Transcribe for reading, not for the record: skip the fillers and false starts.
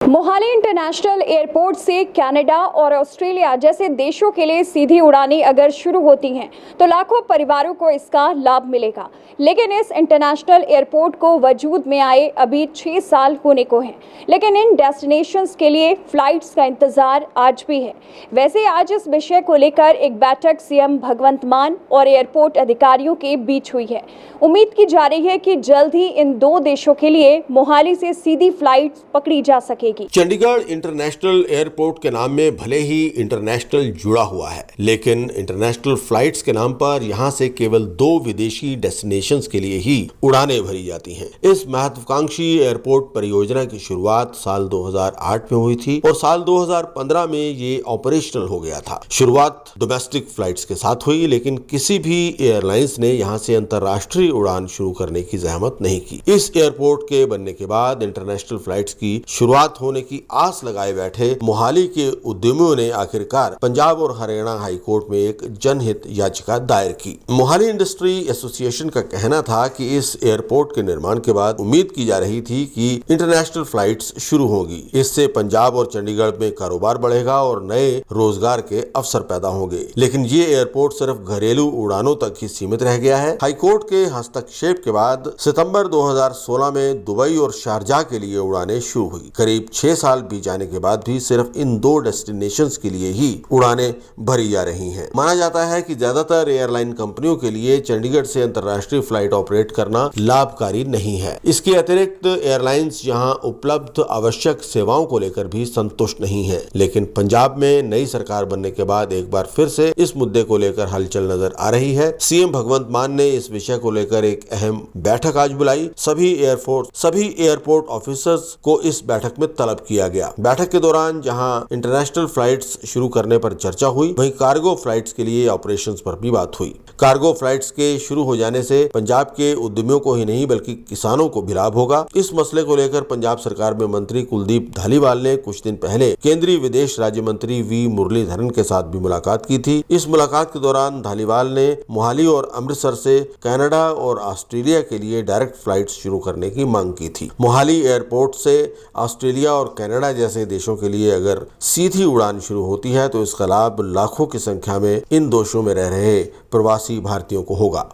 Mohali international airport से Canada और Australia जैसे देशों के लिए सीधी उड़ानें अगर शुरू होती हैं तो लाखों परिवारों को इसका लाभ मिलेगा। लेकिन इस इंटरनेशनल एयरपोर्ट को वजूद में आए अभी 6 साल होने को हैं, लेकिन इन डेस्टिनेशंस के लिए फ्लाइट्स का इंतजार आज भी है। वैसे आज इस विषय को लेकर एक बैठक सीएम भगवंत मान और एयरपोर्ट अधिकारियों के बीच हुई है। उम्मीद की जा रही है कि जल्द ही इन दो देशों के लिए मोहाली से सीधी फ्लाइट्स पकड़ी जा सकेगी। चंडीगढ़ इंटरनेशनल एयरपोर्ट के नाम में भले ही इंटरनेशनल जुड़ा हुआ है, लेकिन इंटरनेशनल फ्लाइट्स के नाम पर यहां से केवल 2 विदेशी डेस्टिनेशंस के लिए ही उड़ानें भरी जाती हैं। इस महत्वाकांक्षी एयरपोर्ट परियोजना की शुरुआत साल 2008 में हुई थी और साल 2015 में ये ऑपरेशनल हो गया था। शुरुआत डोमेस्टिक फ्लाइट्स के साथ हुई, लेकिन किसी भी एयरलाइंस ने यहां से अंतर्राष्ट्रीय उड़ान शुरू करने की जहमत नहीं की। इस एयरपोर्ट के बनने के बाद इंटरनेशनल फ्लाइट्स की शुरुआत होने की आस लगाए बैठे मोहाली के उद्यमियों ने आखिरकार पंजाब और हरियाणा हाई कोर्ट में एक जनहित याचिका दायर की। मोहाली इंडस्ट्री एसोसिएशन का कहना था कि इस एयरपोर्ट के निर्माण के बाद उम्मीद की जा रही थी कि इंटरनेशनल फ्लाइट्स शुरू होगी। इससे पंजाब और चंडीगढ़ में कारोबार बढ़ेगा और नए रोजगार के अवसर पैदा होंगे, लेकिन ये एयरपोर्ट सिर्फ घरेलू उड़ानों तक ही सीमित रह गया है। हाईकोर्ट के हस्तक्षेप के बाद सितंबर 2016 में दुबई और शारजाह के लिए उड़ानें शुरू हुई। करीब 6 साल बीत जाने के बाद भी सिर्फ इन 2 डेस्टिनेशंस के लिए ही उड़ानें भरी जा रही हैं। माना जाता है कि ज्यादातर एयरलाइन कंपनियों के लिए चंडीगढ़ से अंतर्राष्ट्रीय फ्लाइट ऑपरेट करना लाभकारी नहीं है। इसके अतिरिक्त एयरलाइंस यहां उपलब्ध आवश्यक सेवाओं को लेकर भी संतुष्ट नहीं है। लेकिन पंजाब में नई सरकार बनने के बाद एक बार फिर से इस मुद्दे को लेकर हलचल नजर आ रही है। सीएम भगवंत मान ने इस विषय को लेकर एक अहम बैठक आज बुलाई। सभी एयरपोर्ट ऑफिसर्स को इस बैठक में तलब किया गया। बैठक के दौरान जहां इंटरनेशनल फ्लाइट्स शुरू करने पर चर्चा हुई, वहीं कार्गो फ्लाइट्स के लिए ऑपरेशंस पर भी बात हुई। कार्गो फ्लाइट्स के शुरू हो जाने से पंजाब के उद्यमियों को ही नहीं बल्कि किसानों को भी लाभ होगा। इस मसले को लेकर पंजाब सरकार में मंत्री कुलदीप धालीवाल ने कुछ दिन पहले केंद्रीय विदेश राज्य मंत्री वी मुरलीधरन के साथ भी मुलाकात की थी। इस मुलाकात के दौरान धालीवाल ने मोहाली और अमृतसर से कनाडा और ऑस्ट्रेलिया के लिए डायरेक्ट फ्लाइट्स शुरू करने की मांग की थी। मोहाली एयरपोर्ट से ऑस्ट्रेलिया और कनाडा जैसे देशों के लिए अगर सीधी उड़ान शुरू होती है तो इसका लाभ लाखों की संख्या में इन देशों में रह रहे प्रवासी भारतीयों को होगा।